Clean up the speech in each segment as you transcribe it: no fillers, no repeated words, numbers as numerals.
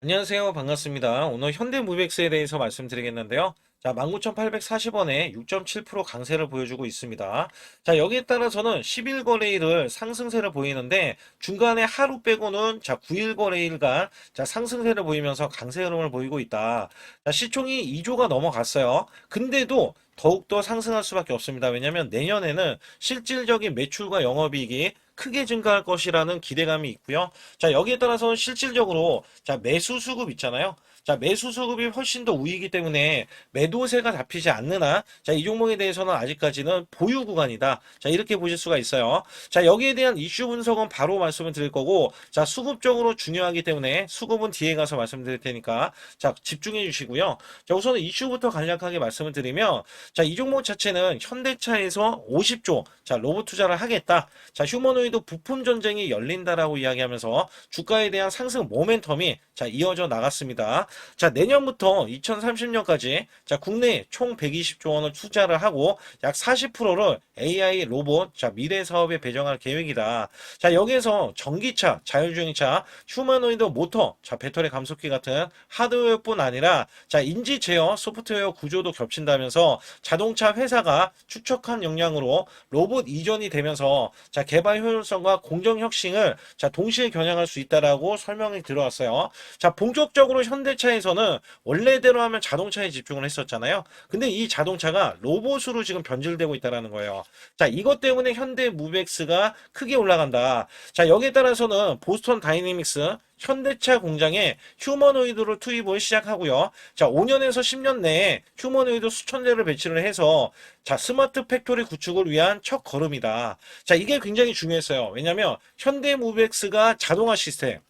안녕하세요. 반갑습니다. 오늘 현대무백스에 대해서 말씀드리겠는데요. 자, 19,840원에 6.7% 강세를 보여주고 있습니다. 자, 여기에 따라서는 10일 거래일을 상승세를 보이는데 중간에 하루 빼고는 자, 9일 거래일간 자, 상승세를 보이면서 강세 흐름을 보이고 있다. 자, 시총이 2조가 넘어갔어요. 근데도 더욱더 상승할 수밖에 없습니다. 왜냐하면 내년에는 실질적인 매출과 영업이익이 크게 증가할 것이라는 기대감이 있고요. 자, 여기에 따라서는 실질적으로 자, 매수 수급 있잖아요. 자, 매수 수급이 훨씬 더 우위이기 때문에 매도세가 잡히지 않느나 자, 이 종목에 대해서는 아직까지는 보유 구간이다. 자, 이렇게 보실 수가 있어요. 자, 여기에 대한 이슈 분석은 바로 말씀을 드릴 거고 자, 수급적으로 중요하기 때문에 수급은 뒤에 가서 말씀드릴 테니까 자, 집중해 주시고요. 자, 우선 이슈부터 간략하게 말씀을 드리면 자, 이 종목 자체는 현대차에서 50조 자, 로봇 투자를 하겠다. 자, 휴머노이드 부품 전쟁이 열린다라고 이야기하면서 주가에 대한 상승 모멘텀이 자, 이어져 나갔습니다. 자, 내년부터 2030년까지 자, 국내에 총 120조 원을 투자를 하고 약 40%를 AI 로봇 자, 미래 사업에 배정할 계획이다. 자, 여기에서 전기차, 자율주행차, 휴머노이드 모터, 자, 배터리 감속기 같은 하드웨어뿐 아니라 자, 인지 제어 소프트웨어 구조도 겹친다면서 자동차 회사가 추적한 역량으로 로봇 이전이 되면서 자, 개발 효율성과 공정 혁신을 자, 동시에 겨냥할 수 있다라고 설명이 들어왔어요. 자, 본격적으로 현대차에서는 원래대로 하면 자동차에 집중을 했었잖아요. 근데 이 자동차가 로봇으로 지금 변질되고 있다라는 거예요. 자, 이것 때문에 현대무벡스가 크게 올라간다. 자, 여기에 따라서는 보스턴 다이내믹스 현대차 공장에 휴머노이드를 투입을 시작하고요. 자, 5년에서 10년 내에 휴머노이드 수천 대를 배치를 해서 자, 스마트 팩토리 구축을 위한 첫 걸음이다. 자, 이게 굉장히 중요했어요. 왜냐면 현대무벡스가 자동화 시스템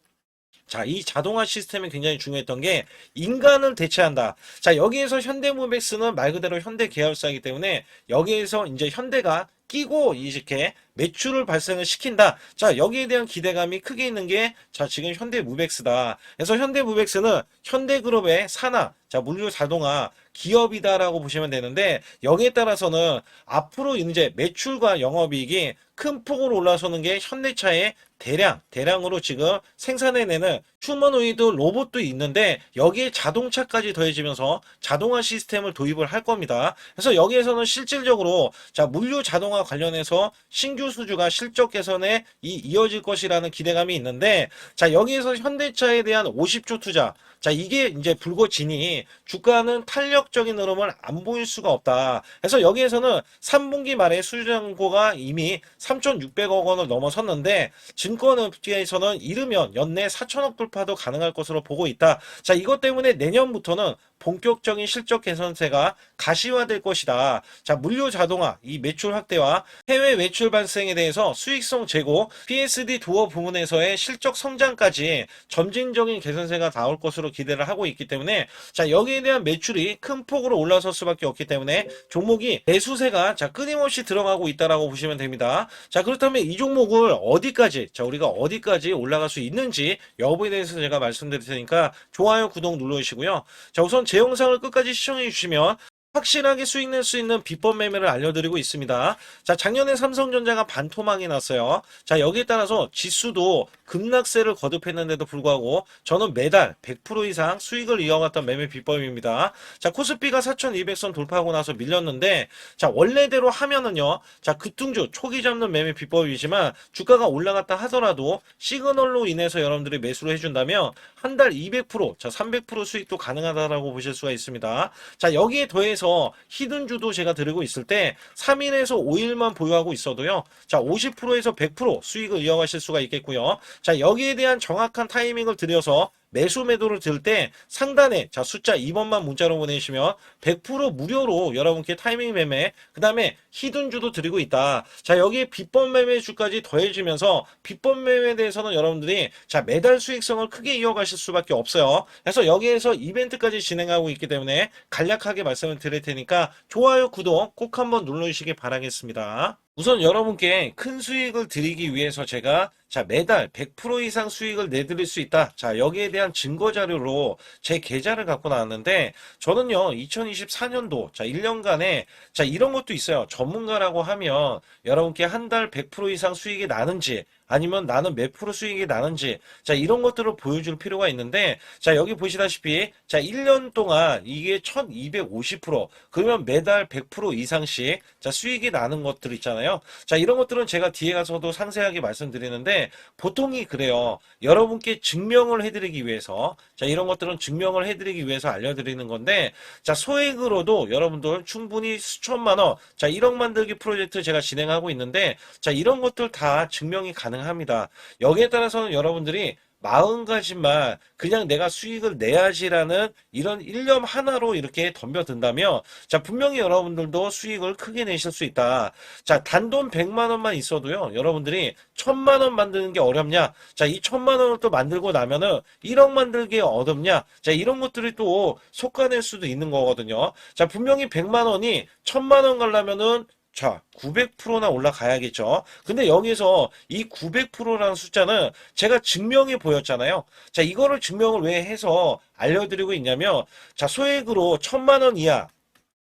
자, 이 자동화 시스템이 굉장히 중요했던 게 인간을 대체한다. 자, 여기에서 현대무벡스는 말 그대로 현대 계열사이기 때문에 여기에서 이제 현대가 끼고 이렇게 매출을 발생을 시킨다. 자, 여기에 대한 기대감이 크게 있는 게 자, 지금 현대무벡스다. 그래서 현대무벡스는 현대그룹의 산하, 자, 물류 자동화 기업이다라고 보시면 되는데 여기에 따라서는 앞으로 이제 매출과 영업이익이 큰 폭으로 올라서는 게 현대차의 대량으로 지금 생산해내는 휴머노이드 로봇도 있는데 여기에 자동차까지 더해지면서 자동화 시스템을 도입을 할 겁니다. 그래서 여기에서는 실질적으로 자, 물류 자동화 관련해서 신규 수주가 실적 개선에 이어질 것이라는 기대감이 있는데 자, 여기에서 현대차에 대한 50조 투자 자, 이게 이제 불거지니 주가는 탄력적인 흐름을 안 보일 수가 없다. 그래서 여기에서는 3분기 말에 수주잔고가 이미 3,600억 원을 넘어섰는데 증권업계에서는 이르면 연내 4천억 돌파도 가능할 것으로 보고 있다. 자, 이것 때문에 내년부터는 본격적인 실적 개선세가 가시화될 것이다. 자, 물류 자동화, 이 매출 확대와 해외 매출 발생에 대해서 수익성 제고, PSD 도어 부문에서의 실적 성장까지 점진적인 개선세가 나올 것으로 기대를 하고 있기 때문에 자, 여기에 대한 매출이 큰 폭으로 올라설 수밖에 없기 때문에 종목이 매수세가 자, 끊임없이 들어가고 있다라고 보시면 됩니다. 자, 그렇다면 이 종목을 어디까지 자, 우리가 어디까지 올라갈 수 있는지 여부에 대해서 제가 말씀드릴 테니까 좋아요, 구독 눌러주시고요. 자, 우선 제 영상을 끝까지 시청해 주시면 확실하게 수익 낼 수 있는 비법 매매를 알려드리고 있습니다. 자, 작년에 삼성전자가 반토막이 났어요. 자, 여기에 따라서 지수도 급락세를 거듭했는데도 불구하고 저는 매달 100% 이상 수익을 이어갔던 매매 비법입니다. 자, 코스피가 4200선 돌파하고 나서 밀렸는데 자, 원래대로 하면은요. 자, 급등주 초기 잡는 매매 비법이지만 주가가 올라갔다 하더라도 시그널로 인해서 여러분들이 매수를 해준다면 한 달 200%, 자, 300% 수익도 가능하다라고 보실 수가 있습니다. 자, 여기에 더해서 히든주도 제가 드리고 있을 때 3일에서 5일만 보유하고 있어도요. 자, 50%에서 100% 수익을 이어가실 수가 있겠고요. 자, 여기에 대한 정확한 타이밍을 들여서 매수 매도를 들 때 상단에 자, 숫자 2번만 문자로 보내시면 100% 무료로 여러분께 타이밍 매매 그 다음에 히든주도 드리고 있다. 자, 여기에 비법 매매주까지 더해지면서 비법 매매에 대해서는 여러분들이 자, 매달 수익성을 크게 이어가실 수밖에 없어요. 그래서 여기에서 이벤트까지 진행하고 있기 때문에 간략하게 말씀을 드릴 테니까 좋아요, 구독 꼭 한번 눌러주시기 바라겠습니다. 우선 여러분께 큰 수익을 드리기 위해서 제가 자, 매달 100% 이상 수익을 내드릴 수 있다. 자, 여기에 대한 증거 자료로 제 계좌를 갖고 나왔는데 저는요, 2024년도 자, 1년간에 자, 이런 것도 있어요. 전문가라고 하면 여러분께 한 달 100% 이상 수익이 나는지 아니면 나는 몇 프로 수익이 나는지, 자, 이런 것들을 보여줄 필요가 있는데, 자, 여기 보시다시피, 자, 1년 동안 이게 1250%, 그러면 매달 100% 이상씩, 자, 수익이 나는 것들 있잖아요. 자, 이런 것들은 제가 뒤에 가서도 상세하게 말씀드리는데, 보통이 그래요. 여러분께 증명을 해드리기 위해서, 자, 이런 것들은 증명을 해드리기 위해서 알려드리는 건데, 자, 소액으로도 여러분들 충분히 수천만 원, 자, 1억 만들기 프로젝트 제가 진행하고 있는데, 자, 이런 것들 다 증명이 가능합니다. 여기에 따라서는 여러분들이 마음가짐만 그냥 내가 수익을 내야지라는 이런 일념 하나로 이렇게 덤벼든다면, 자, 분명히 여러분들도 수익을 크게 내실 수 있다. 자, 단돈 100만 원만 있어도요, 여러분들이 1000만 원 만드는 게 어렵냐? 자, 이 1000만 원을 또 만들고 나면은 1억 만들기 어렵냐? 자, 이런 것들이 또 속아낼 수도 있는 거거든요. 자, 분명히 100만 원이 1000만 원 가려면은 자, 900%나 올라가야겠죠. 근데 여기서 이 900%라는 숫자는 제가 증명이 보였잖아요. 자, 이거를 증명을 왜 해서 알려드리고 있냐면, 자, 소액으로 1000만 원 이하,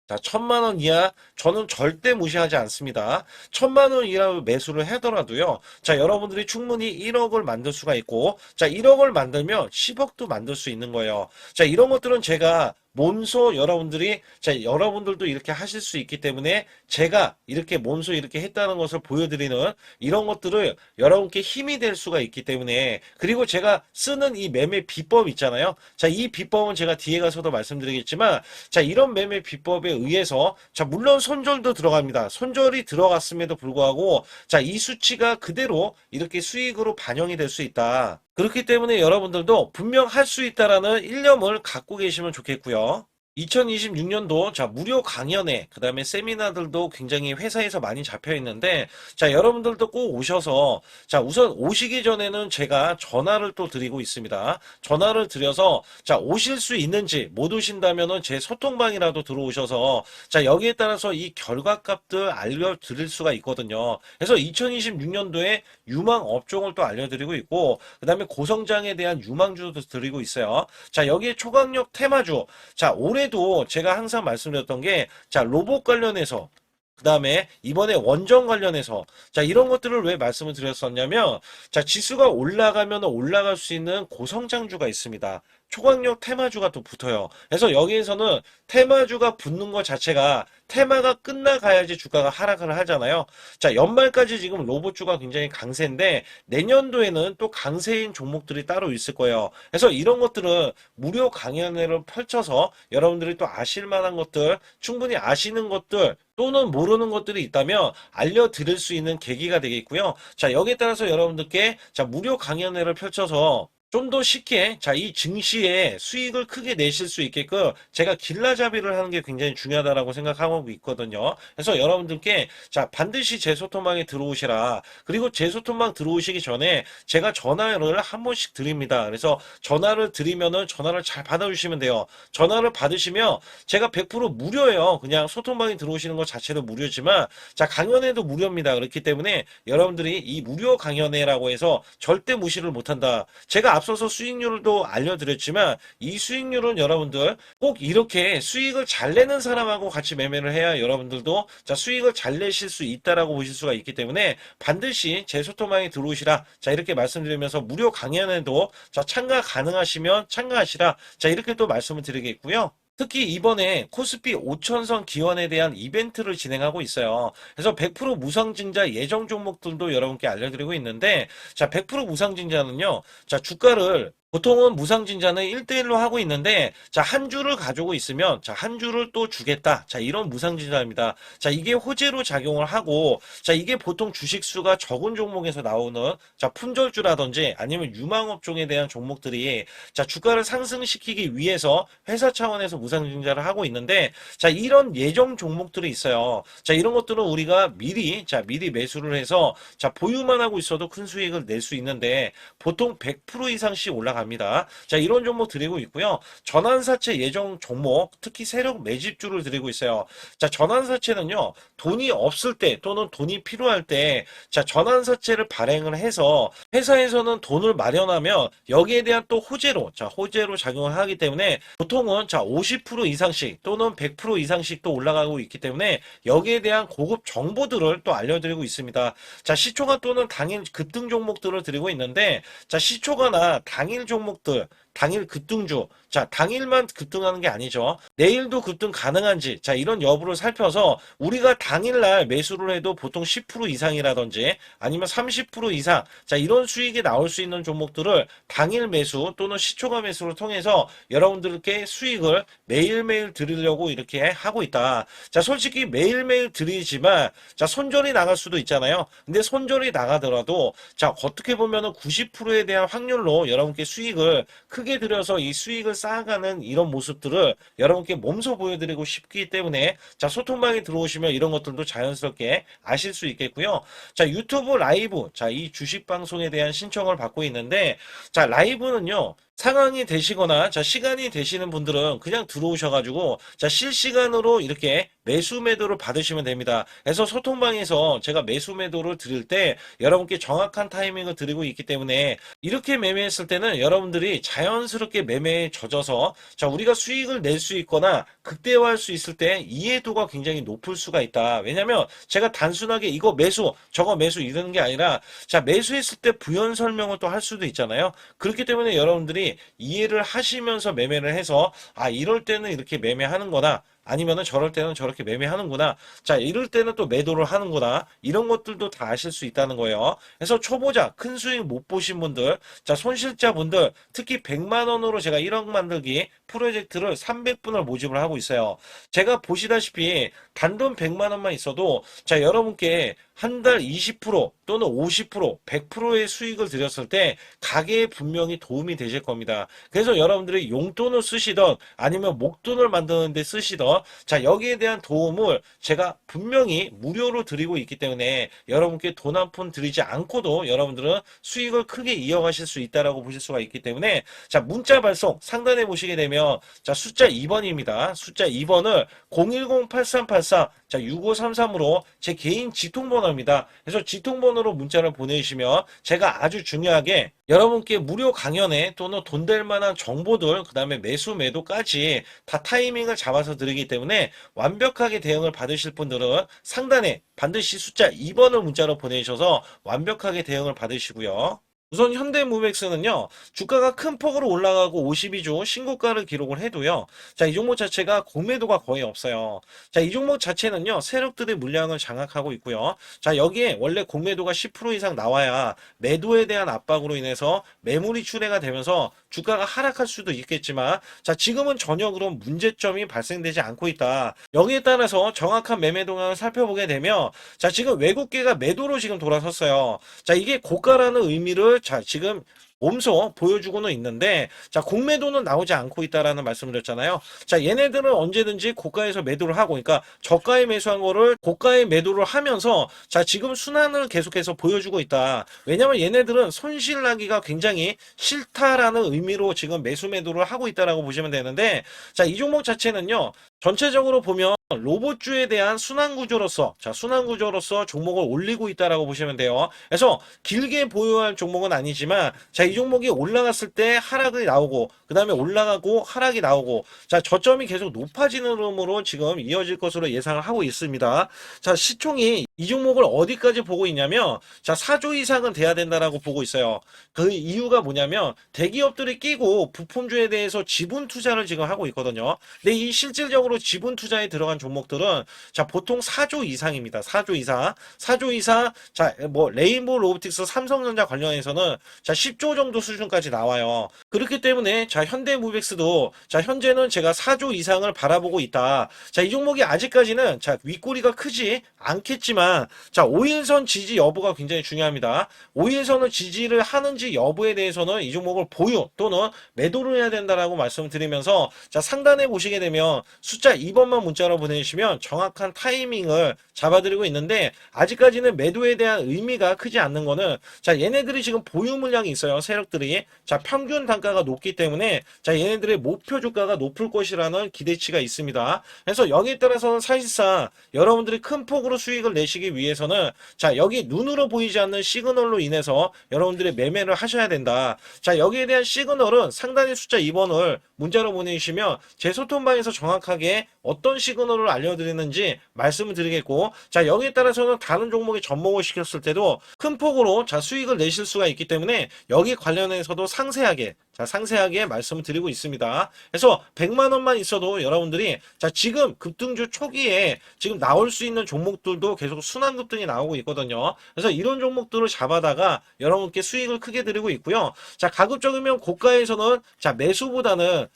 자, 1000만 원 이하 저는 절대 무시하지 않습니다. 1000만 원 이하 매수를 하더라도요. 자, 여러분들이 충분히 1억을 만들 수가 있고, 자, 1억을 만들면 10억도 만들 수 있는 거예요. 자, 이런 것들은 제가 몸소 여러분들이, 자, 여러분들도 이렇게 하실 수 있기 때문에 제가 이렇게 몸소 이렇게 했다는 것을 보여드리는 이런 것들을 여러분께 힘이 될 수가 있기 때문에, 그리고 제가 쓰는 이 매매 비법 있잖아요. 자, 이 비법은 제가 뒤에 가서도 말씀드리겠지만, 자, 이런 매매 비법에 의해서, 자, 물론 손절도 들어갑니다. 손절이 들어갔음에도 불구하고, 자, 이 수치가 그대로 이렇게 수익으로 반영이 될 수 있다. 그렇기 때문에 여러분들도 분명 할 수 있다라는 일념을 갖고 계시면 좋겠고요. 2026년도 자, 무료 강연회, 그 다음에 세미나들도 굉장히 회사에서 많이 잡혀 있는데, 자, 여러분들도 꼭 오셔서, 자, 우선 오시기 전에는 제가 전화를 또 드리고 있습니다. 전화를 드려서, 자, 오실 수 있는지, 못 오신다면은 제 소통방이라도 들어오셔서, 자, 여기에 따라서 이 결과값들 알려드릴 수가 있거든요. 그래서 2026년도에 유망 업종을 또 알려드리고 있고, 그 다음에 고성장에 대한 유망주도 드리고 있어요. 자, 여기에 초강력 테마주, 자, 올해도 제가 항상 말씀드렸던 게, 자, 로봇 관련해서, 그 다음에 이번에 원전 관련해서, 자, 이런 것들을 왜 말씀을 드렸었냐면, 자, 지수가 올라가면 올라갈 수 있는 고성장주가 있습니다. 초강력 테마주가 또 붙어요. 그래서 여기에서는 테마주가 붙는 것 자체가 테마가 끝나가야지 주가가 하락을 하잖아요. 자, 연말까지 지금 로봇주가 굉장히 강세인데 내년도에는 또 강세인 종목들이 따로 있을 거예요. 그래서 이런 것들은 무료 강연회를 펼쳐서 여러분들이 또 아실 만한 것들, 충분히 아시는 것들 또는 모르는 것들이 있다면 알려드릴 수 있는 계기가 되겠고요. 자, 여기에 따라서 여러분들께 자, 무료 강연회를 펼쳐서 좀 더 쉽게, 자, 이 증시에 수익을 크게 내실 수 있게끔 제가 길라잡이를 하는 게 굉장히 중요하다라고 생각하고 있거든요. 그래서 여러분들께, 자, 반드시 제 소통방에 들어오시라. 그리고 제 소통방 들어오시기 전에 제가 전화를 한 번씩 드립니다. 그래서 전화를 드리면은 전화를 잘 받아주시면 돼요. 전화를 받으시면 제가 100% 무료예요. 그냥 소통방에 들어오시는 것 자체도 무료지만, 자, 강연회도 무료입니다. 그렇기 때문에 여러분들이 이 무료 강연회라고 해서 절대 무시를 못한다. 제가 앞서서 수익률도 알려드렸지만 이 수익률은 여러분들 꼭 이렇게 수익을 잘 내는 사람하고 같이 매매를 해야 여러분들도 자, 수익을 잘 내실 수 있다라고 보실 수가 있기 때문에 반드시 제 소통방에 들어오시라. 자, 이렇게 말씀드리면서 무료 강연에도 자, 참가 가능하시면 참가하시라. 자, 이렇게 또 말씀을 드리겠고요. 특히 이번에 코스피 5천선 기원에 대한 이벤트를 진행하고 있어요. 그래서 100% 무상증자 예정 종목들도 여러분께 알려드리고 있는데, 자, 100% 무상증자는요, 자, 주가를 보통은 무상증자는 1대1로 하고 있는데, 자, 한 주를 가지고 있으면, 자, 한 주를 또 주겠다. 자, 이런 무상증자입니다. 자, 이게 호재로 작용을 하고, 자, 이게 보통 주식수가 적은 종목에서 나오는, 자, 품절주라든지 아니면 유망업종에 대한 종목들이, 자, 주가를 상승시키기 위해서 회사 차원에서 무상증자를 하고 있는데, 자, 이런 예정 종목들이 있어요. 자, 이런 것들은 우리가 미리, 자, 미리 매수를 해서, 자, 보유만 하고 있어도 큰 수익을 낼 수 있는데, 보통 100% 이상씩 올라갑니다. 갑니다. 자, 이런 종목 드리고 있고요. 전환사채 예정 종목, 특히 세력 매집주를 드리고 있어요. 자, 전환사채는요, 돈이 없을 때 또는 돈이 필요할 때, 자, 전환사채를 발행을 해서 회사에서는 돈을 마련하면 여기에 대한 또 호재로, 자, 호재로 작용을 하기 때문에 보통은 자, 50% 이상씩 또는 100% 이상씩 또 올라가고 있기 때문에 여기에 대한 고급 정보들을 또 알려드리고 있습니다. 자, 시초가 또는 당일 급등 종목들을 드리고 있는데, 자, 시초가나 당일 종목들, 당일 급등주, 자, 당일만 급등하는 게 아니죠. 내일도 급등 가능한지, 자, 이런 여부를 살펴서 우리가 당일날 매수를 해도 보통 10% 이상이라든지 아니면 30% 이상, 자, 이런 수익이 나올 수 있는 종목들을 당일 매수 또는 시초가 매수를 통해서 여러분들께 수익을 매일매일 드리려고 이렇게 하고 있다. 자, 솔직히 매일매일 드리지만, 자, 손절이 나갈 수도 있잖아요. 근데 손절이 나가더라도, 자, 어떻게 보면은 90%에 대한 확률로 여러분께 수익을 크게 들여서 이 수익을 쌓아가는 이런 모습들을 여러분께 몸소 보여드리고 싶기 때문에, 자, 소통방에 들어오시면 이런 것들도 자연스럽게 아실 수 있겠고요. 자, 유튜브 라이브, 자, 이 주식 방송에 대한 신청을 받고 있는데, 자, 라이브는요, 상황이 되시거나, 자, 시간이 되시는 분들은 그냥 들어오셔가지고, 자, 실시간으로 이렇게 매수 매도를 받으시면 됩니다. 그래서 소통방에서 제가 매수 매도를 드릴 때 여러분께 정확한 타이밍을 드리고 있기 때문에 이렇게 매매했을 때는 여러분들이 자연스럽게 매매에 젖어서, 자, 우리가 수익을 낼 수 있거나 극대화할 수 있을 때 이해도가 굉장히 높을 수가 있다. 왜냐면 제가 단순하게 이거 매수, 저거 매수 이러는 게 아니라, 자, 매수했을 때 부연 설명을 또 할 수도 있잖아요. 그렇기 때문에 여러분들이 이해를 하시면서 매매를 해서, 아, 이럴 때는 이렇게 매매하는 거나 아니면은 저럴 때는 저렇게 매매하는구나. 자, 이럴 때는 또 매도를 하는구나. 이런 것들도 다 아실 수 있다는 거예요. 그래서 초보자, 큰 수익 못 보신 분들, 자, 손실자분들, 특히 100만 원으로 제가 1억 만들기 프로젝트를 300분을 모집을 하고 있어요. 제가 보시다시피 단돈 100만 원만 있어도, 자, 여러분께 한 달 20% 또는 50%, 100%의 수익을 드렸을 때 가게에 분명히 도움이 되실 겁니다. 그래서 여러분들이 용돈을 쓰시던 아니면 목돈을 만드는 데 쓰시던, 자, 여기에 대한 도움을 제가 분명히 무료로 드리고 있기 때문에 여러분께 돈 한 푼 드리지 않고도 여러분들은 수익을 크게 이어가실 수 있다라고 보실 수가 있기 때문에, 자, 문자 발송 상단에 보시게 되면, 자, 숫자 2번입니다. 숫자 2번을 010-8384, 자, 6533으로 제 개인 직통번호입니다. 그래서 직통번호로 문자를 보내주시면 제가 아주 중요하게 여러분께 무료 강연에 또는 돈 될 만한 정보들, 그 다음에 매수 매도까지 다 타이밍을 잡아서 드리기 때문에 완벽하게 대응을 받으실 분들은 상단에 반드시 숫자 2번을 문자로 보내주셔서 완벽하게 대응을 받으시고요. 우선 현대무백스는요, 주가가 큰 폭으로 올라가고 52주 신고가를 기록을 해도요, 자, 이 종목 자체가 공매도가 거의 없어요. 자, 이 종목 자체는요, 세력들의 물량을 장악하고 있고요. 자, 여기에 원래 공매도가 10% 이상 나와야 매도에 대한 압박으로 인해서 매물이 출회가 되면서 주가가 하락할 수도 있겠지만, 자, 지금은 전혀 그런 문제점이 발생되지 않고 있다. 여기에 따라서 정확한 매매 동향을 살펴보게 되면, 자, 지금 외국계가 매도로 지금 돌아섰어요. 자, 이게 고가라는 의미를, 자, 지금 몸소 보여주고는 있는데, 자, 공매도는 나오지 않고 있다라는 말씀을 드렸잖아요. 자, 얘네들은 언제든지 고가에서 매도를 하고, 그러니까 저가에 매수한 거를 고가에 매도를 하면서, 자, 지금 순환을 계속해서 보여주고 있다. 왜냐면 얘네들은 손실 나기가 굉장히 싫다라는 의미로 지금 매수 매도를 하고 있다라고 보시면 되는데, 자, 이 종목 자체는요, 전체적으로 보면 로봇주에 대한 순환 구조로서, 자, 순환 구조로서 종목을 올리고 있다라고 보시면 돼요. 그래서 길게 보유할 종목은 아니지만, 자, 이 종목이 올라갔을 때 하락이 나오고, 그 다음에 올라가고 하락이 나오고, 자, 저점이 계속 높아지는 흐름으로 지금 이어질 것으로 예상을 하고 있습니다. 자, 시총이 이 종목을 어디까지 보고 있냐면, 자, 4조 이상은 돼야 된다라고 보고 있어요. 그 이유가 뭐냐면 대기업들이 끼고 부품주에 대해서 지분 투자를 지금 하고 있거든요. 근데 이 실질적으로 지분 투자에 들어간 종목들은, 자, 보통 4조 이상입니다. 4조 이상. 4조 이상. 자, 뭐 레인보우 로보틱스, 삼성전자 관련해서는, 자, 10조 정도 수준까지 나와요. 그렇기 때문에, 자, 현대무백스도, 자, 현재는 제가 4조 이상을 바라보고 있다. 자, 이 종목이 아직까지는, 자, 윗꼬리가 크지 않겠지만, 자, 5일선 지지 여부가 굉장히 중요합니다. 5일선을 지지를 하는지 여부에 대해서는 이 종목을 보유 또는 매도를 해야 된다라고 말씀드리면서, 자, 상단에 보시게 되면 숫자 2번만 문자로 보내 보내주시면 정확한 타이밍을 잡아드리고 있는데, 아직까지는 매도에 대한 의미가 크지 않는 거는, 자, 얘네들이 지금 보유 물량이 있어요. 세력들이. 자, 평균 단가가 높기 때문에, 자, 얘네들의 목표 주가가 높을 것이라는 기대치가 있습니다. 그래서 여기에 따라서는 사실상 여러분들이 큰 폭으로 수익을 내시기 위해서는, 자, 여기 눈으로 보이지 않는 시그널로 인해서 여러분들이 매매를 하셔야 된다. 자, 여기에 대한 시그널은 상단의 숫자 2번을 문자로 보내주시면 제 소통방에서 정확하게 어떤 시그널을 알려드리는지 말씀을 드리겠고, 자, 여기에 따라서는 다른 종목에 접목을 시켰을 때도 큰 폭으로 자, 수익을 내실 수가 있기 때문에 여기 관련해서도 상세하게, 자, 상세하게 말씀을 드리고 있습니다. 그래서 100만 원만 있어도 여러분들이, 자, 지금 급등주 초기에 지금 나올 수 있는 종목들도 계속 순환 급등이 나오고 있거든요. 그래서 이런 종목들을 잡아다가 여러분께 수익을 크게 드리고 있고요. 자, 가급적이면 고가에서는, 자, 매수보다는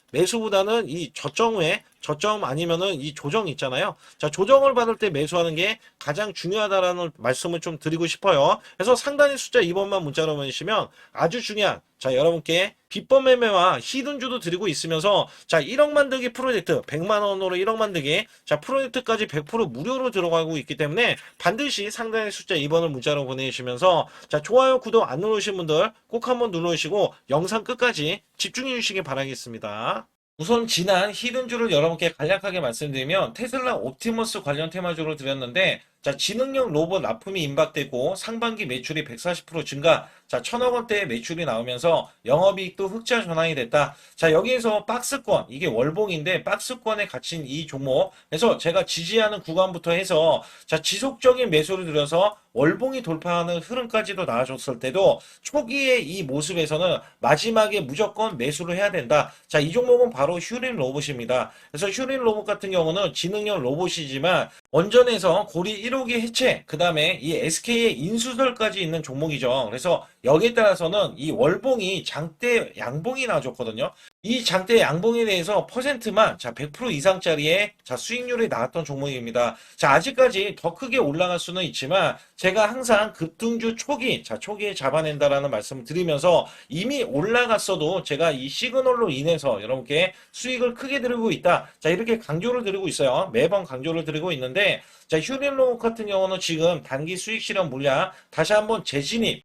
이 저점 아니면은 이 조정 있잖아요. 자, 조정을 받을 때 매수하는 게 가장 중요하다라는 말씀을 좀 드리고 싶어요. 그래서 상단의 숫자 2번만 문자로 보내시면 아주 중요한, 자, 여러분께 비법 매매와 히든주도 드리고 있으면서, 자, 1억 만들기 프로젝트 100만 원으로 1억 만들기, 자, 프로젝트까지 100% 무료로 들어가고 있기 때문에 반드시 상단의 숫자 2번을 문자로 보내주시면서, 자, 좋아요, 구독 안 누르신 분들 꼭 한번 눌러주시고 영상 끝까지 집중해 주시기 바라겠습니다. 우선 지난 히든주를 여러분께 간략하게 말씀드리면, 테슬라 옵티머스 관련 테마주로 드렸는데, 자, 지능형 로봇 납품이 임박되고 상반기 매출이 140% 증가, 자, 1,000억 원대의 매출이 나오면서 영업이익도 흑자 전환이 됐다. 자, 여기에서 박스권, 이게 월봉인데 박스권에 갇힌 이 종목, 그래서 제가 지지하는 구간부터 해서, 자, 지속적인 매수를 들여서 월봉이 돌파하는 흐름까지도 나와줬을 때도 초기에 이 모습에서는 마지막에 무조건 매수를 해야 된다. 자, 이 종목은 바로 휴린 로봇입니다. 그래서 휴린 로봇 같은 경우는 지능형 로봇이지만 원전에서 고리 1호기 해체, 그 다음에 이 SK의 인수설까지 있는 종목이죠. 그래서 여기에 따라서는 이 월봉이 장대 양봉이 나와줬거든요. 이 장대 양봉에 대해서 퍼센트만, 자, 100% 이상짜리의, 자, 수익률이 나왔던 종목입니다. 자, 아직까지 더 크게 올라갈 수는 있지만 제가 항상 급등주 초기, 자, 초기에 잡아낸다라는 말씀을 드리면서 이미 올라갔어도 제가 이 시그널로 인해서 여러분께 수익을 크게 드리고 있다. 자, 이렇게 강조를 드리고 있어요. 매번 강조를 드리고 있는데, 자, 휴린로봇 같은 경우는 지금 단기 수익 실현 물량 다시 한번 재진입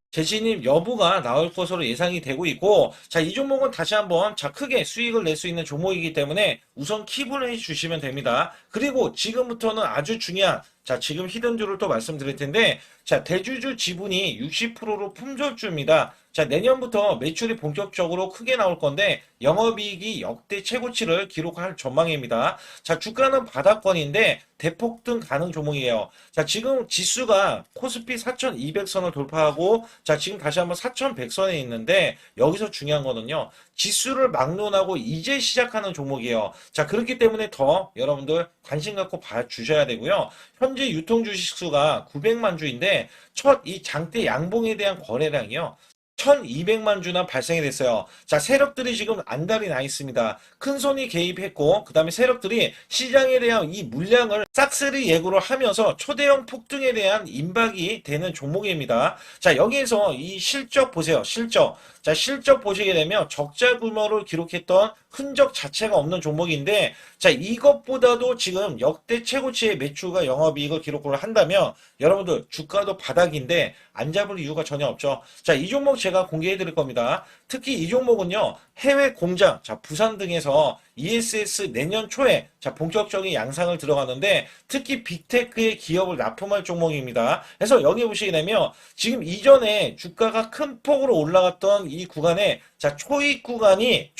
여부가 나올 것으로 예상이 되고 있고, 자, 이 종목은 다시 한번, 자, 크게 수익을 낼 수 있는 종목이기 때문에 우선 킵을 해 주시면 됩니다. 그리고 지금부터는 아주 중요한, 자, 지금 히든주를 또 말씀드릴 텐데, 자, 대주주 지분이 60%로 품절주입니다. 자, 내년부터 매출이 본격적으로 크게 나올 건데 영업이익이 역대 최고치를 기록할 전망입니다. 자, 주가는 바닥권인데 대폭등 가능 종목이에요. 자, 지금 지수가 코스피 4,200선을 돌파하고, 자, 지금 다시 한번 4,100선에 있는데 여기서 중요한 거는요, 지수를 막론하고 이제 시작하는 종목이에요. 자, 그렇기 때문에 더 여러분들 관심 갖고 봐주셔야 되고요. 현재 유통 주식 수가 900만 주인데 첫 이 장대 양봉에 대한 거래량이요, 1200만 주나 발생이 됐어요. 자, 세력들이 지금 안달이 나 있습니다. 큰손이 개입했고, 그 다음에 세력들이 시장에 대한 이 물량을 싹쓸이 예고를 하면서 초대형 폭등에 대한 임박이 되는 종목입니다. 자, 여기에서 이 실적 보세요. 실적. 자, 실적 보시게 되면 적자 규모를 기록했던 흔적 자체가 없는 종목인데, 자, 이것보다도 지금 역대 최고치의 매출과 영업이익을 기록을 한다면 여러분들 주가도 바닥인데 안 잡을 이유가 전혀 없죠. 자, 이 종목 제가 공개해 드릴 겁니다. 특히 이 종목은요, 해외 공장, 자, 부산 등에서 ESS 내년 초에, 자, 본격적인 양상을 들어가는데 특히 빅테크의 기업을 납품할 종목입니다. 그래서 여기 보시게 되면 지금 이전에 주가가 큰 폭으로 올라갔던 이 구간에, 자, 초입 구간이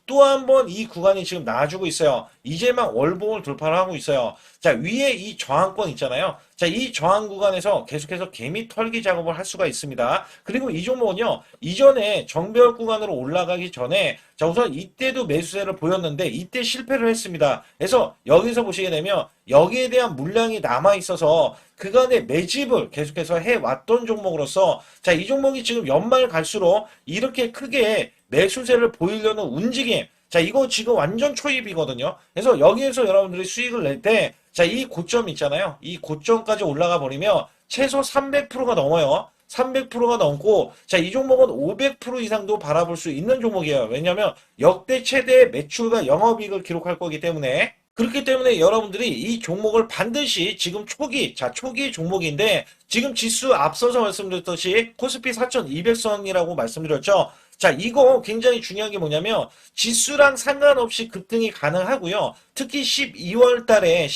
또 한 번 이 구간이 지금 나와주고 있어요. 이제 막 월봉을 돌파를 하고 있어요. 자, 위에 이 저항권 있잖아요. 자, 이 저항 구간에서 계속해서 개미 털기 작업을 할 수가 있습니다. 그리고 이 종목은요, 이전에 정배열 구간으로 올라가기 전에, 자, 우선 이때도 매수세를 보였는데 이때 실패를 했습니다. 그래서 여기서 보시게 되면 여기에 대한 물량이 남아 있어서 그간의 매집을 계속해서 해왔던 종목으로서, 자, 이 종목이 지금 연말 갈수록 이렇게 크게 매수세를 보이려는 움직임, 자, 이거 지금 완전 초입이거든요. 그래서 여기에서 여러분들이 수익을 낼 때, 자, 이 고점 있잖아요. 이 고점까지 올라가 버리면 최소 300%가 넘어요. 300%가 넘고, 자, 이 종목은 500% 이상도 바라볼 수 있는 종목이에요. 왜냐하면 역대 최대 매출과 영업이익을 기록할 거기 때문에. 그렇기 때문에 여러분들이 이 종목을 반드시 지금 초기, 자, 초기 종목인데 지금 지수 앞서서 말씀드렸듯이 코스피 4,200선이라고 말씀드렸죠. 자, 이거 굉장히 중요한 게 뭐냐면 지수랑 상관없이 급등이 가능하고요. 특히 12월 달에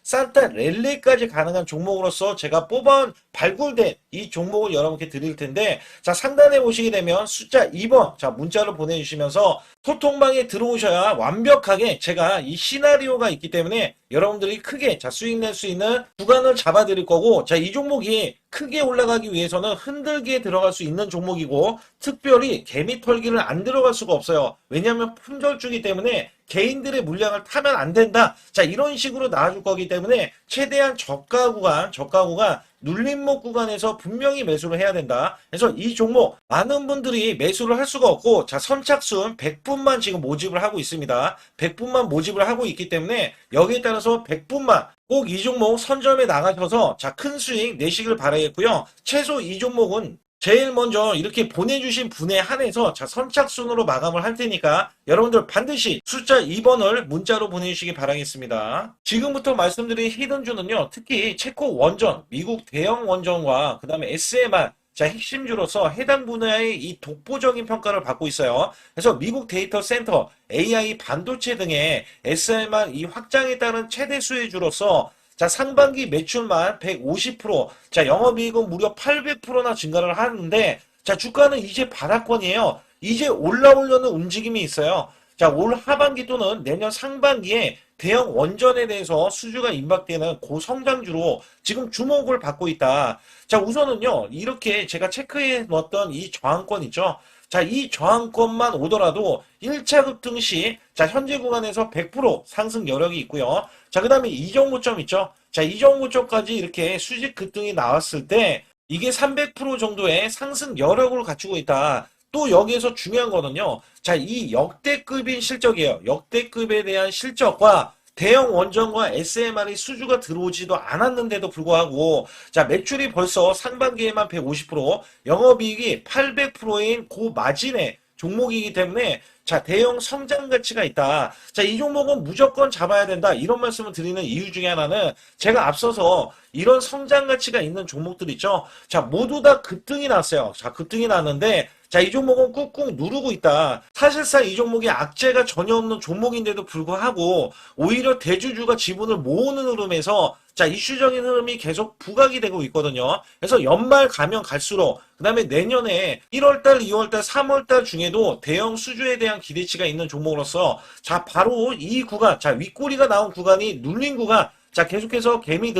산타 랠리까지 가능한 종목으로서 제가 뽑아온 발굴된 이 종목을 여러분께 드릴 텐데, 자, 상단에 보시게 되면 숫자 2번, 자, 문자로 보내주시면서 소통방에 들어오셔야 완벽하게 제가 이 시나리오가 있기 때문에 여러분들이 크게, 자, 수익 낼 수 있는 구간을 잡아 드릴 거고, 자, 이 종목이 크게 올라가기 위해서는 흔들기에 들어갈 수 있는 종목이고, 특별히 개미 털기를 안 들어갈 수가 없어요. 왜냐하면 품절주기 때문에 개인들의 물량을 타면 안 된다. 자, 이런 식으로 나와줄 거기 때문에 최대한 저가 구간, 눌림목 구간에서 분명히 매수를 해야 된다. 그래서 이 종목 많은 분들이 매수를 할 수가 없고, 자, 선착순 100분만 지금 모집을 하고 있습니다. 100분만 모집을 하고 있기 때문에 여기에 따라서 100분만 꼭 이 종목 선점에 나가셔서 자, 큰 수익 내시길 바라겠고요. 최소 이 종목은 제일 먼저 이렇게 보내주신 분에 한해서 자, 선착순으로 마감을 할 테니까 여러분들 반드시 숫자 2번을 문자로 보내주시기 바라겠습니다. 지금부터 말씀드린 히든주는요, 특히 체코 원전, 미국 대형 원전과 그 다음에 SMR, 자, 핵심주로서 해당 분야의 이 독보적인 평가를 받고 있어요. 그래서 미국 데이터 센터, AI 반도체 등의 SMR 이 확장에 따른 최대 수혜주로서 자, 상반기 매출만 150%, 자, 영업이익은 무려 800%나 증가를 하는데, 자, 주가는 이제 바닥권이에요. 이제 올라오려는 움직임이 있어요. 자, 올 하반기 또는 내년 상반기에 대형 원전에 대해서 수주가 임박되는 고성장주로 지금 주목을 받고 있다. 자, 우선은요, 이렇게 제가 체크해 놓았던 이 저항권 있죠. 자, 이 저항권만 오더라도 1차 급등 시, 자, 현재 구간에서 100% 상승 여력이 있고요. 자, 그 다음에 이정고점 있죠. 자, 이정고점까지 이렇게 수직 급등이 나왔을 때, 이게 300% 정도의 상승 여력을 갖추고 있다. 또 여기에서 중요한 거는요. 자, 이 역대급인 실적이에요. 역대급에 대한 실적과 대형 원전과 SMR이 수주가 들어오지도 않았는데도 불구하고 자, 매출이 벌써 상반기에만 150%, 영업이익이 800%인 고마진의 종목이기 때문에 자, 대형 성장 가치가 있다. 자, 이 종목은 무조건 잡아야 된다. 이런 말씀을 드리는 이유 중에 하나는 제가 앞서서 이런 성장 가치가 있는 종목들 있죠. 자, 모두 다 급등이 났어요. 자, 급등이 났는데 자, 이 종목은 꾹꾹 누르고 있다. 사실상 이 종목이 악재가 전혀 없는 종목인데도 불구하고 오히려 대주주가 지분을 모으는 흐름에서 자, 이슈적인 흐름이 계속 부각이 되고 있거든요. 그래서 연말 가면 갈수록 그 다음에 내년에 1월달, 2월달, 3월달 중에도 대형 수주에 대한 기대치가 있는 종목으로서 자, 바로 이 구간, 자, 윗꼬리가 나온 구간이 눌린 구간, 자, 계속해서 개미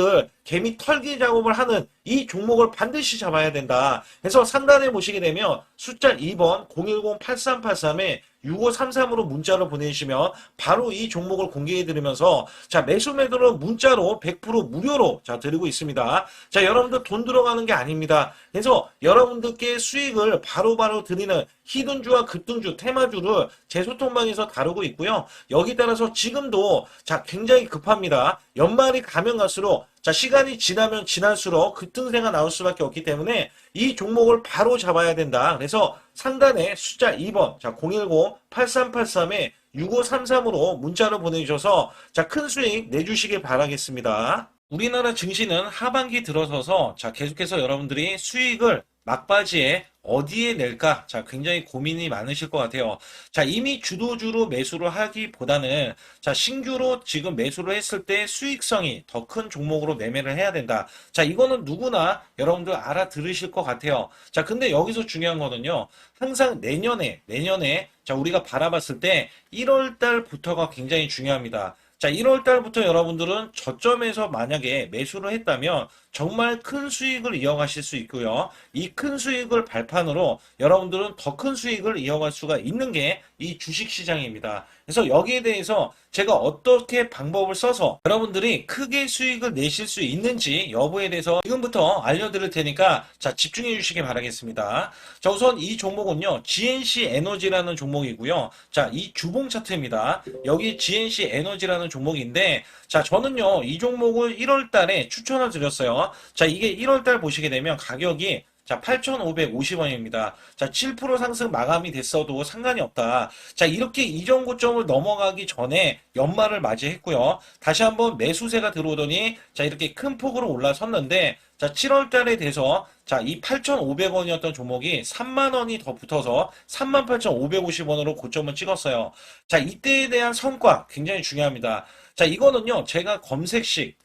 털기 작업을 하는 이 종목을 반드시 잡아야 된다. 그래서 상단에 보시게 되면 숫자 2번 010-8383에 6533으로 문자로 보내주시면 바로 이 종목을 공개해드리면서 자, 매수 매도는 문자로 100% 무료로 자, 드리고 있습니다. 자, 여러분들 돈 들어가는 게 아닙니다. 그래서 여러분들께 수익을 바로바로 드리는 히든주와 급등주, 테마주를 제 소통방에서 다루고 있고요. 여기 따라서 지금도 자, 굉장히 급합니다. 연말이 가면 갈수록 자, 시간이 지나면 지날수록 급등세가 나올 수밖에 없기 때문에 이 종목을 바로 잡아야 된다. 그래서 상단에 숫자 2번, 자, 010-8383에 6533으로 문자로 보내주셔서 자, 큰 수익 내주시길 바라겠습니다. 우리나라 증시는 하반기 들어서서 자, 계속해서 여러분들이 수익을 막바지에 어디에 낼까? 자, 굉장히 고민이 많으실 것 같아요. 자, 이미 주도주로 매수를 하기보다는 자, 신규로 지금 매수를 했을 때 수익성이 더 큰 종목으로 매매를 해야 된다. 자, 이거는 누구나 여러분들 알아들으실 것 같아요. 자, 근데 여기서 중요한 거는요. 항상 내년에 자, 우리가 바라봤을 때 1월 달부터가 굉장히 중요합니다. 자, 1월 달부터 여러분들은 저점에서 만약에 매수를 했다면 정말 큰 수익을 이어가실 수 있고요. 이 큰 수익을 발판으로 여러분들은 더 큰 수익을 이어갈 수가 있는 게 이 주식시장입니다. 그래서 여기에 대해서 제가 어떻게 방법을 써서 여러분들이 크게 수익을 내실 수 있는지 여부에 대해서 지금부터 알려드릴 테니까 자, 집중해 주시기 바라겠습니다. 자, 우선 이 종목은요. GNC 에너지라는 종목이고요. 자, 이 주봉 차트입니다. 여기 GNC 에너지라는 종목인데 자, 저는요. 이 종목을 1월 달에 추천을 드렸어요. 자, 이게 1월 달 보시게 되면 가격이 자, 8,550원입니다. 자, 7% 상승 마감이 됐어도 상관이 없다. 자, 이렇게 이전 고점을 넘어가기 전에 연말을 맞이했고요. 다시 한번 매수세가 들어오더니 자, 이렇게 큰 폭으로 올라섰는데 자, 7월 달에 돼서 자, 이 8,500원이었던 종목이 3만 원이 더 붙어서 38,550원으로 고점을 찍었어요. 자, 이때에 대한 성과 굉장히 중요합니다. 자, 이거는요, 제가 검색식,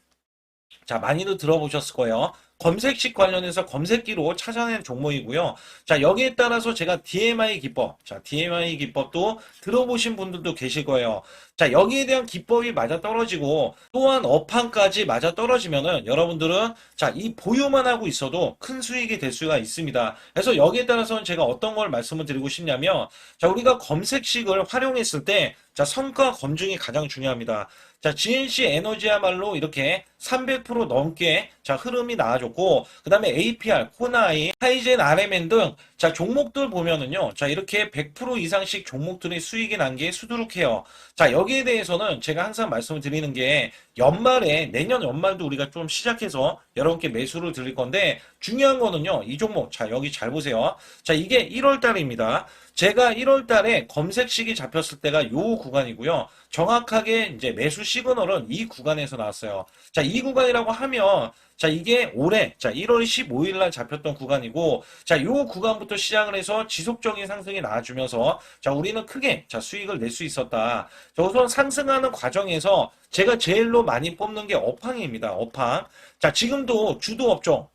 자, 많이들 들어보셨을 거예요. 검색식 관련해서 검색기로 찾아낸 종목이고요. 자, 여기에 따라서 제가 DMI 기법, 자, DMI 기법도 들어보신 분들도 계실 거예요. 자, 여기에 대한 기법이 맞아 떨어지고 또한 업황까지 맞아 떨어지면은 여러분들은 자, 이 보유만 하고 있어도 큰 수익이 될 수가 있습니다. 그래서 여기에 따라서는 제가 어떤 걸 말씀을 드리고 싶냐면 자, 우리가 검색식을 활용했을 때 자, 성과 검증이 가장 중요합니다. 자, GNC 에너지야말로 이렇게 300% 넘게 자, 흐름이 나와줬고, 그 다음에 APR, 코나이, 하이젠, RMN 등 자, 종목들 보면은요. 자, 이렇게 100% 이상씩 종목들의 수익이 난 게 수두룩해요. 자, 여기에 대해서는 제가 항상 말씀을 드리는 게 연말에, 내년 연말도 우리가 좀 시작해서 여러분께 매수를 드릴 건데, 중요한 거는요. 이 종목, 자, 여기 잘 보세요. 자, 이게 1월 달입니다. 제가 1월 달에 검색식이 잡혔을 때가 요 구간이고요. 정확하게 이제 매수 시그널은 이 구간에서 나왔어요. 자, 이 구간이라고 하면 자, 이게 올해 자, 1월 15일 날 잡혔던 구간이고 자, 요 구간부터 시작을 해서 지속적인 상승이 나와주면서 자, 우리는 크게 자, 수익을 낼 수 있었다. 자, 우선 상승하는 과정에서 제가 제일로 많이 뽑는 게 업황입니다. 업황. 자, 지금도 주도 업종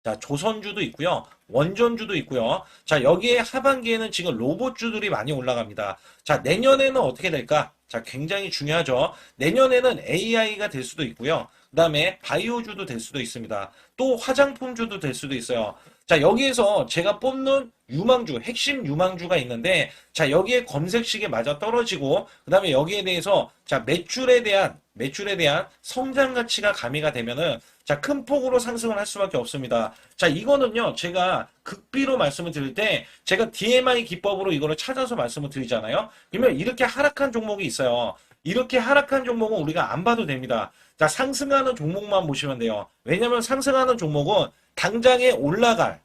자, 조선주도 있고요. 원전주도 있고요. 자, 여기에 하반기에는 지금 로봇주들이 많이 올라갑니다. 자, 내년에는 어떻게 될까? 자, 굉장히 중요하죠. 내년에는 AI가 될 수도 있고요. 그 다음에 바이오주도 될 수도 있습니다. 또 화장품주도 될 수도 있어요. 자, 여기에서 제가 뽑는 유망주, 핵심 유망주가 있는데, 자, 여기에 검색식에 맞아 떨어지고, 그 다음에 여기에 대해서, 자, 매출에 대한 성장 가치가 가미가 되면은, 자, 큰 폭으로 상승을 할 수밖에 없습니다. 자, 이거는요, 제가 극비로 말씀을 드릴 때, 제가 DMI 기법으로 이거를 찾아서 말씀을 드리잖아요. 그러면 이렇게 하락한 종목이 있어요. 이렇게 하락한 종목은 우리가 안 봐도 됩니다. 자, 상승하는 종목만 보시면 돼요. 왜냐면 상승하는 종목은 당장에 올라갈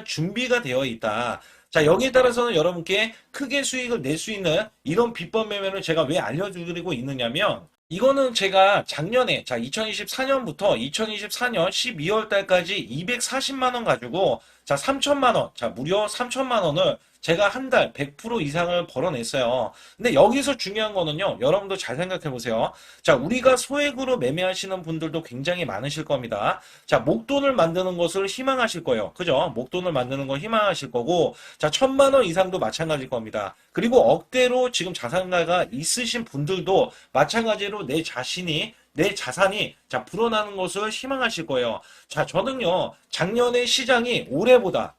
준비가 되어 있다. 자, 여기에 따라서는 여러분께 크게 수익을 낼 수 있는 이런 비법 매매를 제가 왜 알려드리고 있느냐면, 이거는 제가 작년에, 자, 2024년부터 2024년 12월 달까지 240만 원 가지고, 자, 3천만 원, 자, 무려 3천만 원을 제가 한 달 100% 이상을 벌어냈어요. 근데 여기서 중요한 거는요, 여러분도 잘 생각해 보세요. 자, 우리가 소액으로 매매하시는 분들도 굉장히 많으실 겁니다. 자, 목돈을 만드는 것을 희망하실 거예요. 그죠? 목돈을 만드는 걸 희망하실 거고, 자, 1,000만 원 이상도 마찬가지일 겁니다. 그리고 억대로 지금 자산가가 있으신 분들도 마찬가지로 내 자산이 자 불어나는 것을 희망하실 거예요. 자, 저는요 작년에 시장이 올해보다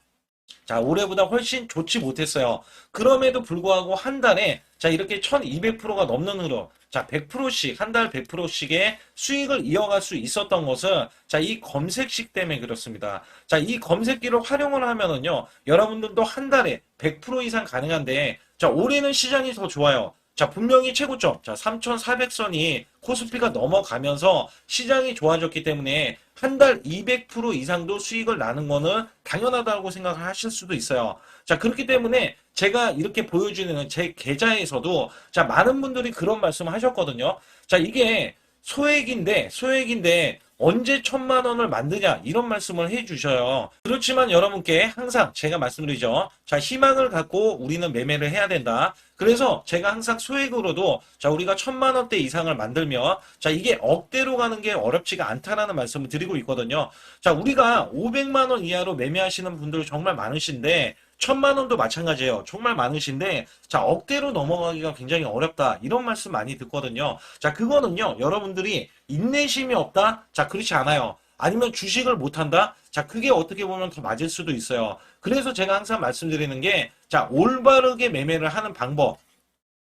훨씬 좋지 못했어요. 그럼에도 불구하고 한 달에 자 이렇게 1200%가 넘는 흐름, 자 100%씩 한 달 100%씩의 수익을 이어갈 수 있었던 것은 자 이 검색식 때문에 그렇습니다. 자, 이 검색기를 활용을 하면은요 여러분들도 한 달에 100% 이상 가능한데 자 올해는 시장이 더 좋아요. 자, 분명히 최고점, 자, 3,400선이 코스피가 넘어가면서 시장이 좋아졌기 때문에 한 달 200% 이상도 수익을 나는 거는 당연하다고 생각을 하실 수도 있어요. 자, 그렇기 때문에 제가 이렇게 보여주는 제 계좌에서도 자, 많은 분들이 그런 말씀을 하셨거든요. 자, 이게 소액인데 언제 1,000만 원을 만드냐 이런 말씀을 해주셔요. 그렇지만 여러분께 항상 제가 말씀드리죠. 자, 희망을 갖고 우리는 매매를 해야 된다. 그래서 제가 항상 소액으로도 자 우리가 1,000만 원대 이상을 만들면 자 이게 억대로 가는 게 어렵지가 않다라는 말씀을 드리고 있거든요. 자, 우리가 500만 원 이하로 매매하시는 분들 정말 많으신데 1,000만 원도 마찬가지예요. 정말 많으신데 자 억대로 넘어가기가 굉장히 어렵다 이런 말씀 많이 듣거든요. 자, 그거는요 여러분들이 인내심이 없다? 자, 그렇지 않아요. 아니면 주식을 못한다? 자, 그게 어떻게 보면 더 맞을 수도 있어요. 그래서 제가 항상 말씀드리는 게 자 올바르게 매매를 하는 방법,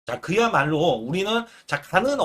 자, 그야말로 우리는 자, 가는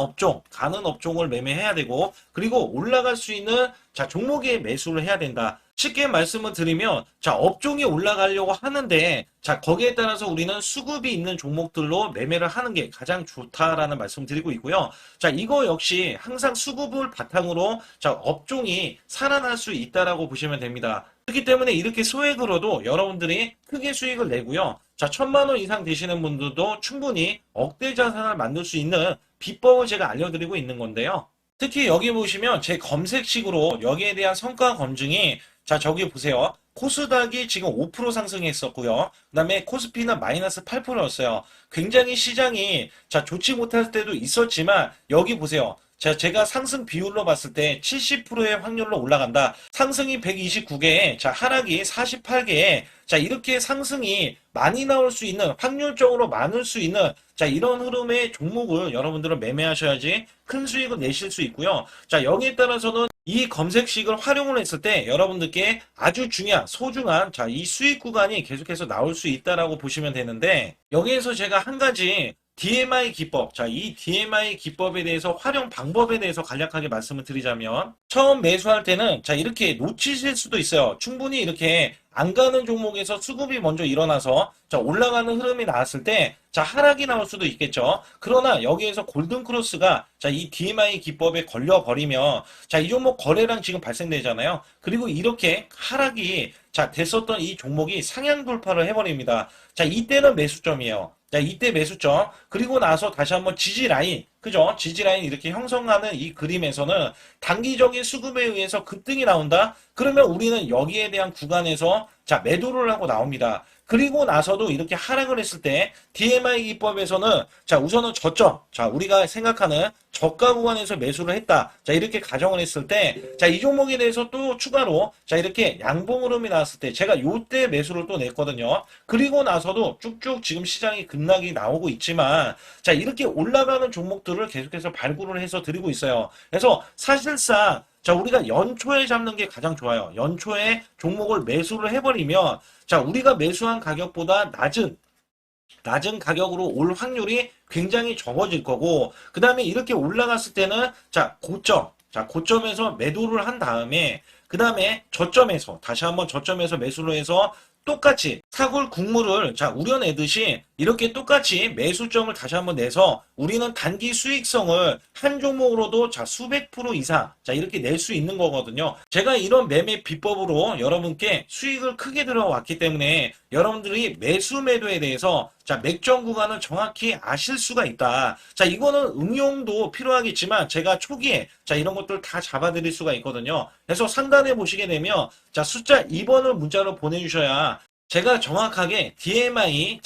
업종을 매매해야 되고, 그리고 올라갈 수 있는 자, 종목에 매수를 해야 된다. 쉽게 말씀을 드리면, 자, 업종이 올라가려고 하는데, 자, 거기에 따라서 우리는 수급이 있는 종목들로 매매를 하는 게 가장 좋다라는 말씀 드리고 있고요. 자, 이거 역시 항상 수급을 바탕으로 자, 업종이 살아날 수 있다라고 보시면 됩니다. 그렇기 때문에 이렇게 소액으로도 여러분들이 크게 수익을 내고요. 자, 1,000만 원 이상 되시는 분들도 충분히 억대 자산을 만들 수 있는 비법을 제가 알려드리고 있는 건데요. 특히 여기 보시면 제 검색식으로 여기에 대한 성과 검증이, 자, 저기 보세요. 코스닥이 지금 5% 상승했었고요. 그 다음에 코스피는 마이너스 8%였어요. 굉장히 시장이, 자, 좋지 못할 때도 있었지만 여기 보세요. 자, 제가 상승 비율로 봤을 때 70%의 확률로 올라간다. 상승이 129개에, 자, 하락이 48개에, 자, 이렇게 상승이 많이 나올 수 있는, 확률적으로 많을 수 있는, 자, 이런 흐름의 종목을 여러분들은 매매하셔야지 큰 수익을 내실 수 있고요. 자, 여기에 따라서는 이 검색식을 활용을 했을 때 여러분들께 아주 중요한, 소중한, 자, 이 수익 구간이 계속해서 나올 수 있다라고 보시면 되는데, 여기에서 제가 한 가지 DMI 기법, 자, 이 DMI 기법에 대해서, 활용 방법에 대해서 간략하게 말씀을 드리자면, 처음 매수할 때는, 자, 이렇게 놓치실 수도 있어요. 충분히 이렇게 안 가는 종목에서 수급이 먼저 일어나서, 자, 올라가는 흐름이 나왔을 때, 자, 하락이 나올 수도 있겠죠. 그러나 여기에서 골든크로스가, 자, 이 DMI 기법에 걸려버리면, 자, 이 종목 거래량 지금 발생되잖아요. 그리고 이렇게 하락이, 자, 됐었던 이 종목이 상향 돌파를 해버립니다. 자, 이때는 매수점이에요. 자, 이때 매수점. 그리고 나서 다시 한번 지지 라인, 그죠? 지지 라인 이렇게 형성하는 이 그림에서는 단기적인 수급에 의해서 급등이 나온다? 그러면 우리는 여기에 대한 구간에서, 자, 매도를 하고 나옵니다. 그리고 나서도 이렇게 하락을 했을 때 DMI 기법에서는, 자, 우선은 저점, 자, 우리가 생각하는 저가 구간에서 매수를 했다. 자, 이렇게 가정을 했을 때, 자, 이 종목에 대해서 또 추가로, 자, 이렇게 양봉 흐름이 나왔을 때 제가 요때 매수를 또 냈거든요. 그리고 나서도 쭉쭉 지금 시장이 급락이 나오고 있지만, 자, 이렇게 올라가는 종목들을 계속해서 발굴을 해서 드리고 있어요. 그래서 사실상, 자, 우리가 연초에 잡는 게 가장 좋아요. 연초에 종목을 매수를 해버리면, 자, 우리가 매수한 가격보다 낮은 가격으로 올 확률이 굉장히 적어질 거고, 그 다음에 이렇게 올라갔을 때는, 자, 고점에서 매도를 한 다음에, 그 다음에 저점에서, 다시 한번 저점에서 매수를 해서 똑같이 사골 국물을, 자, 우려내듯이 이렇게 똑같이 매수점을 다시 한번 내서 우리는 단기 수익성을 한 종목으로도, 자, 수백 프로 이상, 자, 이렇게 낼 수 있는 거거든요. 제가 이런 매매 비법으로 여러분께 수익을 크게 들어왔기 때문에 여러분들이 매수 매도에 대해서, 자, 맥점 구간을 정확히 아실 수가 있다. 자, 이거는 응용도 필요하겠지만 제가 초기에, 자, 이런 것들 다 잡아드릴 수가 있거든요. 그래서 상단에 보시게 되면, 자, 숫자 2번을 문자로 보내주셔야 제가 정확하게 DMI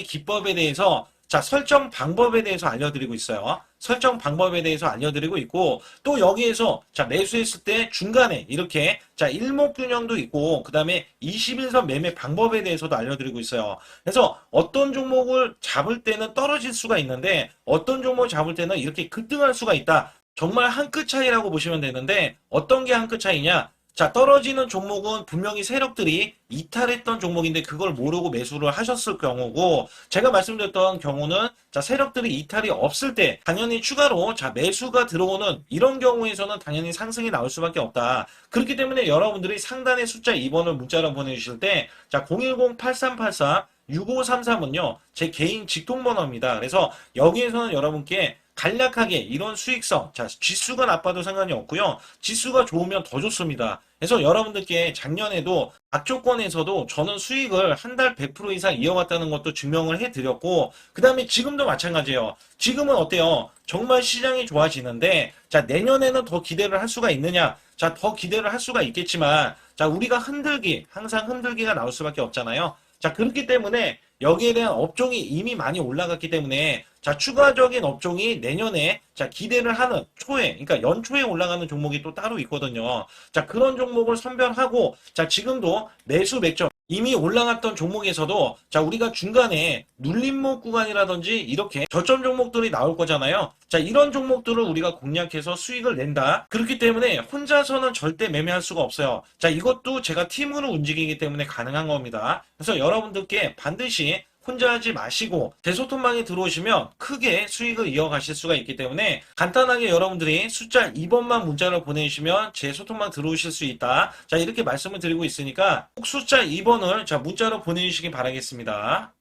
기법에 대해서, 자, 설정 방법에 대해서 알려드리고 있어요. 설정 방법에 대해서 알려드리고 있고, 또 여기에서, 자, 매수했을 때 중간에 이렇게, 자, 일목균형도 있고, 그 다음에 21선 매매 방법에 대해서도 알려드리고 있어요. 그래서 어떤 종목을 잡을 때는 떨어질 수가 있는데, 어떤 종목을 잡을 때는 이렇게 급등할 수가 있다. 정말 한 끗 차이라고 보시면 되는데, 어떤 게 한 끗 차이냐? 자, 떨어지는 종목은 분명히 세력들이 이탈했던 종목인데 그걸 모르고 매수를 하셨을 경우고, 제가 말씀드렸던 경우는, 자, 세력들이 이탈이 없을 때 당연히 추가로, 자, 매수가 들어오는 이런 경우에서는 당연히 상승이 나올 수밖에 없다. 그렇기 때문에 여러분들이 상단에 숫자 2번을 문자로 보내주실 때, 자, 010-8384-6533은요, 제 개인 직통번호입니다. 그래서 여기에서는 여러분께 간략하게 이런 수익성, 자, 지수가 나빠도 상관이 없고요. 지수가 좋으면 더 좋습니다. 그래서 여러분들께 작년에도 악조건에서도 저는 수익을 한 달 100% 이상 이어갔다는 것도 증명을 해드렸고, 그 다음에 지금도 마찬가지예요. 지금은 어때요? 정말 시장이 좋아지는데, 자, 내년에는 더 기대를 할 수가 있느냐? 자, 더 기대를 할 수가 있겠지만, 자, 우리가 항상 흔들기가 나올 수밖에 없잖아요. 자, 그렇기 때문에 여기에 대한 업종이 이미 많이 올라갔기 때문에, 자, 추가적인 업종이 내년에, 자, 기대를 하는 초에, 그러니까 연초에 올라가는 종목이 또 따로 있거든요. 자, 그런 종목을 선별하고, 자, 지금도 매수 맥점, 이미 올라갔던 종목에서도, 자, 우리가 중간에 눌림목 구간이라든지 이렇게 저점 종목들이 나올 거잖아요. 자, 이런 종목들을 우리가 공략해서 수익을 낸다. 그렇기 때문에 혼자서는 절대 매매할 수가 없어요. 자, 이것도 제가 팀으로 움직이기 때문에 가능한 겁니다. 그래서 여러분들께 반드시 혼자 하지 마시고 제 소통방에 들어오시면 크게 수익을 이어가실 수가 있기 때문에, 간단하게 여러분들이 숫자 2번만 문자를 보내주시면 제 소통방 들어오실 수 있다. 자, 이렇게 말씀을 드리고 있으니까 꼭 숫자 2번을, 자, 문자로 보내주시기 바라겠습니다.